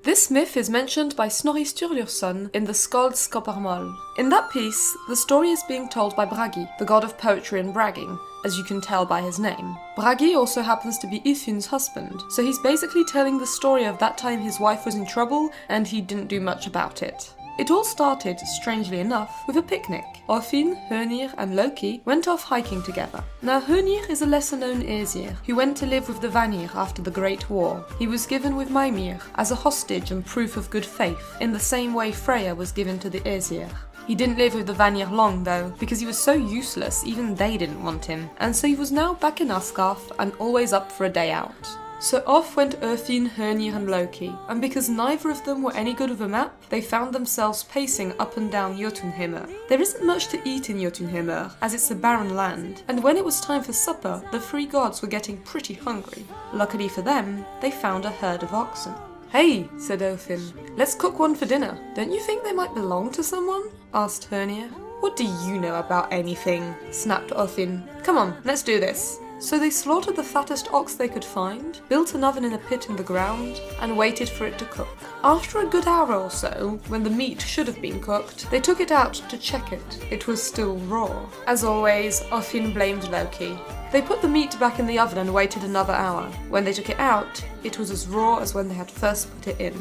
This myth is mentioned by Snorri Sturluson in the Skald Skoparmal. In that piece, the story is being told by Bragi, the god of poetry and bragging, as you can tell by his name. Bragi also happens to be Idunn's husband, so he's basically telling the story of that time his wife was in trouble and he didn't do much about it. It all started, strangely enough, with a picnic. Odin, Hoenir and Loki went off hiking together. Now Hoenir is a lesser-known Aesir who went to live with the Vanir after the Great War. He was given with Mimir as a hostage and proof of good faith, in the same way Freyja was given to the Aesir. He didn't live with the Vanir long though, because he was so useless even they didn't want him, and so he was now back in Asgard and always up for a day out. So off went Odin, Hoenir and Loki, and because neither of them were any good with a map, they found themselves pacing up and down Jotunheimr. There isn't much to eat in Jotunheimr, as it's a barren land, and when it was time for supper, the three gods were getting pretty hungry. Luckily for them, they found a herd of oxen. "Hey," said Odin, "let's cook one for dinner." "Don't you think they might belong to someone?" asked Hoenir. "What do you know about anything?" snapped Odin. "Come on, let's do this." So they slaughtered the fattest ox they could find, built an oven in a pit in the ground, and waited for it to cook. After a good hour or so, when the meat should have been cooked, they took it out to check it. It was still raw. As always, Odin blamed Loki. They put the meat back in the oven and waited another hour. When they took it out, it was as raw as when they had first put it in.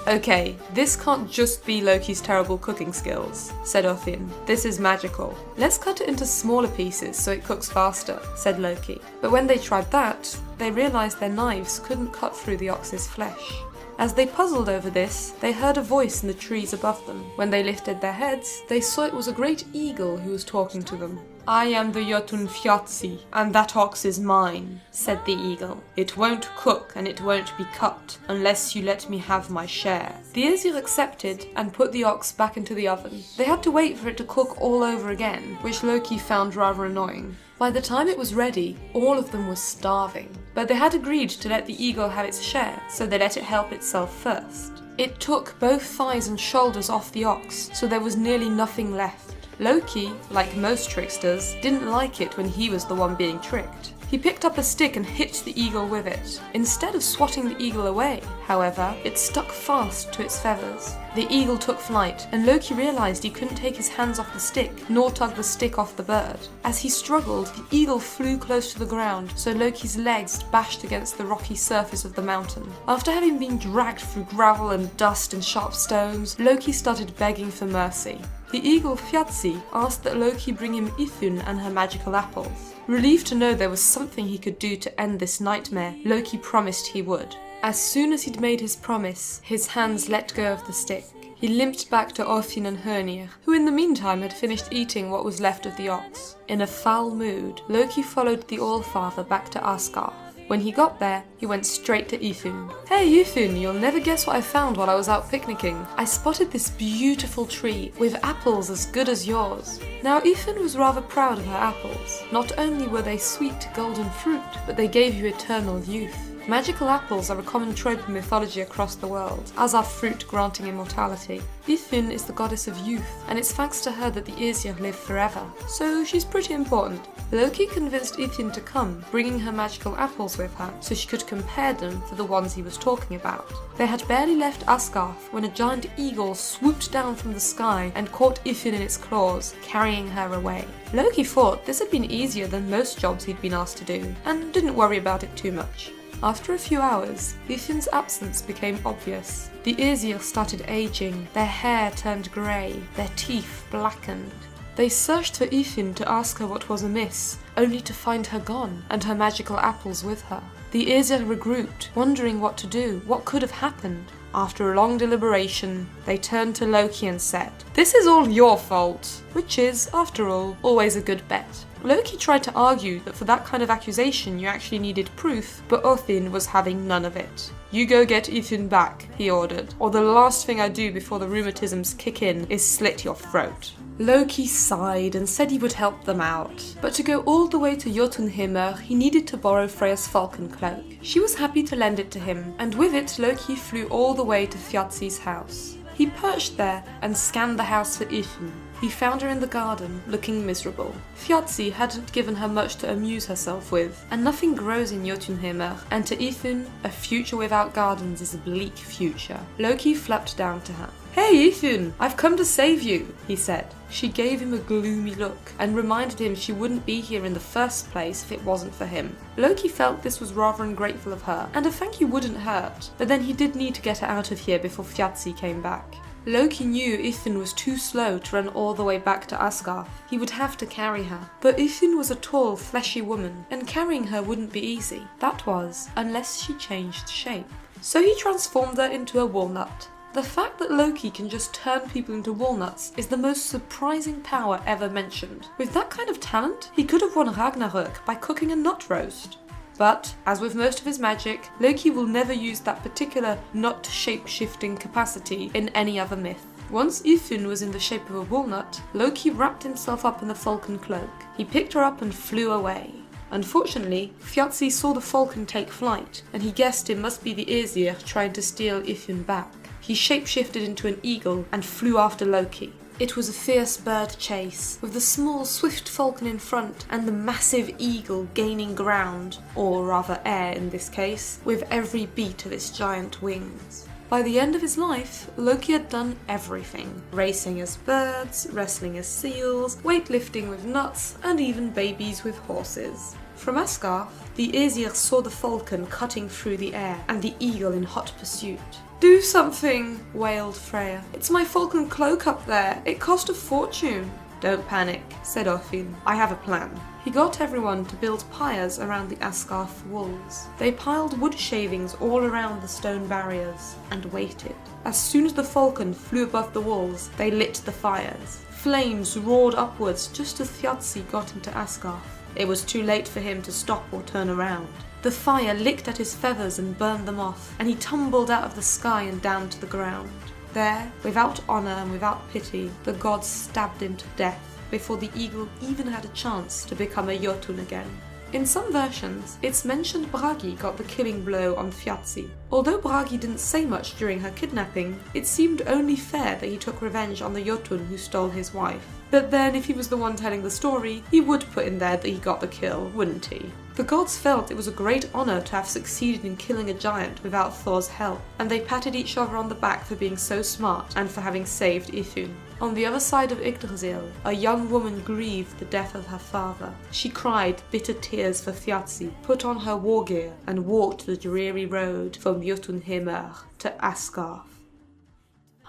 "Okay, this can't just be Loki's terrible cooking skills," said Odin. "This is magical. Let's cut it into smaller pieces so it cooks faster," said Loki. But when they tried that, they realised their knives couldn't cut through the ox's flesh. As they puzzled over this, they heard a voice in the trees above them. When they lifted their heads, they saw it was a great eagle who was talking to them. "I am the Jotunfjotzi, and that ox is mine," said the eagle. "It won't cook and it won't be cut, unless you let me have my share." The Aesir accepted and put the ox back into the oven. They had to wait for it to cook all over again, which Loki found rather annoying. By the time it was ready, all of them were starving. But they had agreed to let the eagle have its share, so they let it help itself first. It took both thighs and shoulders off the ox, so there was nearly nothing left. Loki, like most tricksters, didn't like it when he was the one being tricked. He picked up a stick and hit the eagle with it. Instead of swatting the eagle away, however, it stuck fast to its feathers. The eagle took flight, and Loki realised he couldn't take his hands off the stick, nor tug the stick off the bird. As he struggled, the eagle flew close to the ground, so Loki's legs bashed against the rocky surface of the mountain. After having been dragged through gravel and dust and sharp stones, Loki started begging for mercy. The eagle Fjatsi asked that Loki bring him Idunn and her magical apples. Relieved to know there was something he could do to end this nightmare, Loki promised he would. As soon as he'd made his promise, his hands let go of the stick. He limped back to Odin and Hoenir, who in the meantime had finished eating what was left of the ox. In a foul mood, Loki followed the Allfather back to Asgard. When he got there, he went straight to Idunn. "Hey Idunn, you'll never guess what I found while I was out picnicking. I spotted this beautiful tree with apples as good as yours." Now Idunn was rather proud of her apples. Not only were they sweet golden fruit, but they gave you eternal youth. Magical apples are a common trope in mythology across the world, as are fruit granting immortality. Idunn is the goddess of youth, and it's thanks to her that the Aesir live forever, so she's pretty important. Loki convinced Idunn to come, bringing her magical apples with her, so she could compare them to the ones he was talking about. They had barely left Asgard when a giant eagle swooped down from the sky and caught Idunn in its claws, carrying her away. Loki thought this had been easier than most jobs he'd been asked to do, and didn't worry about it too much. After a few hours, Idunn's absence became obvious. The Aesir started aging, their hair turned grey, their teeth blackened. They searched for Idunn to ask her what was amiss, only to find her gone, and her magical apples with her. The Aesir regrouped, wondering what to do, what could have happened. After a long deliberation, they turned to Loki and said, "This is all your fault," which is, after all, always a good bet. Loki tried to argue that for that kind of accusation you actually needed proof, but Odin was having none of it. "You go get Idunn back," he ordered, "or the last thing I do before the rheumatisms kick in is slit your throat." Loki sighed and said he would help them out, but to go all the way to Jotunheimr he needed to borrow Freyja's falcon cloak. She was happy to lend it to him, and with it Loki flew all the way to Fjatsi's house. He perched there and scanned the house for Idunn. he found her in the garden, looking miserable. Thjatsi hadn't given her much to amuse herself with, and nothing grows in Jotunheimer, and to Idunn, a future without gardens is a bleak future. Loki flapped down to her. "Hey Idunn, I've come to save you," he said. She gave him a gloomy look, and reminded him she wouldn't be here in the first place if it wasn't for him. Loki felt this was rather ungrateful of her, and a thank you wouldn't hurt, but then he did need to get her out of here before Thjatsi came back. Loki knew Idunn was too slow to run all the way back to Asgard. He would have to carry her. But Idunn was a tall, fleshy woman, and carrying her wouldn't be easy. That was, unless she changed shape. So he transformed her into a walnut. The fact that Loki can just turn people into walnuts is the most surprising power ever mentioned. With that kind of talent, he could have won Ragnarök by cooking a nut roast. But, as with most of his magic, Loki will never use that particular nut shape-shifting capacity in any other myth. Once Idunn was in the shape of a walnut, Loki wrapped himself up in the falcon cloak. He picked her up and flew away. Unfortunately, Thjatsi saw the falcon take flight, and he guessed it must be the Aesir trying to steal Idunn back. He shapeshifted into an eagle and flew after Loki. It was a fierce bird chase, with the small, swift falcon in front and the massive eagle gaining ground, or rather air in this case, with every beat of its giant wings. By the end of his life, Loki had done everything. Racing as birds, wrestling as seals, weightlifting with nuts, and even babies with horses. From Asgard, the Aesir saw the falcon cutting through the air, and the eagle in hot pursuit. "Do something," wailed Freya. "It's my falcon cloak up there. It cost a fortune." "Don't panic," said Odin. "I have a plan." He got everyone to build pyres around the Asgarth walls. They piled wood shavings all around the stone barriers, and waited. As soon as the falcon flew above the walls, they lit the fires. Flames roared upwards just as Thjatsi got into Asgarth. It was too late for him to stop or turn around. The fire licked at his feathers and burned them off, and he tumbled out of the sky and down to the ground. There, without honour and without pity, the gods stabbed him to death, before the eagle even had a chance to become a Jotun again. In some versions, it's mentioned Bragi got the killing blow on Thjatsi. Although Bragi didn't say much during her kidnapping, it seemed only fair that he took revenge on the Jotun who stole his wife. But then, if he was the one telling the story, he would put in there that he got the kill, wouldn't he? The gods felt it was a great honour to have succeeded in killing a giant without Thor's help, and they patted each other on the back for being so smart and for having saved Idunn. On the other side of Yggdrasil, a young woman grieved the death of her father. She cried bitter tears for Thjatsi, put on her war gear, and walked the dreary road from Jotunheimer to Asgard.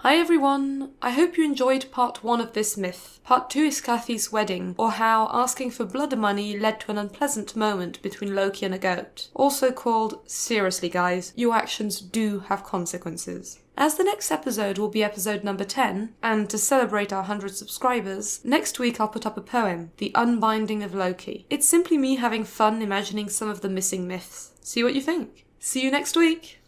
Hi everyone! I hope you enjoyed part 1 of this myth. Part 2 is Kathy's wedding, or how asking for blood money led to an unpleasant moment between Loki and a goat. Also called, seriously guys, your actions do have consequences. As the next episode will be episode number 10, and to celebrate our 100 subscribers, next week I'll put up a poem, The Unbinding of Loki. It's simply me having fun imagining some of the missing myths. See what you think. See you next week!